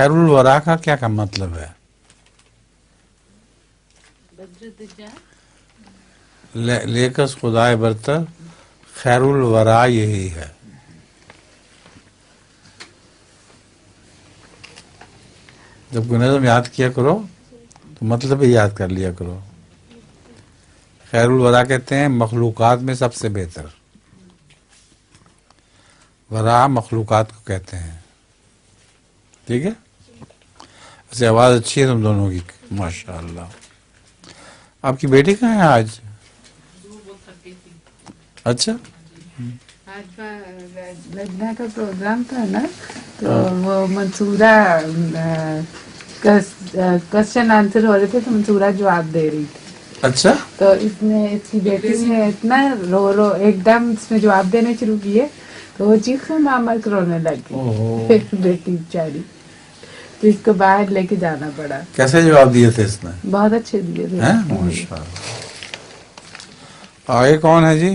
خیر الورا کا کیا مطلب ہے؟ لیکس خدائے برتر خیر الورا یہی ہے. جب کوئی نظم یاد کیا کرو تو مطلب ہی یاد کر لیا کرو. خیر الورا کہتے ہیں مخلوقات میں سب سے بہتر. ورا مخلوقات کو کہتے ہیں. ٹھیک ہے. ایسے آواز اچھی ہے تم دونوں کی ماشاء اللہ. آپ کی بیٹی کہاں ہے آج؟ اچھا. آج لجنا کا پروگرام تھا نا تو وہ منصورہ کوشچن آنسر ہو رہے تھے تو منصورہ جواب دے رہی تھی. اچھا. تو اس کی بیٹی نے اتنا رو ایک دم اس نے جواب دینے شروع کیے تو وہ چیخ میں مامت رونے لگی بیٹی بیچاری. تو اس کو باہر لے کے جانا پڑا. کیسے جواب دیے تھے اس نے؟ بہت اچھے دیے تھے. ماشاء اللہ. آگے کون ہے جی؟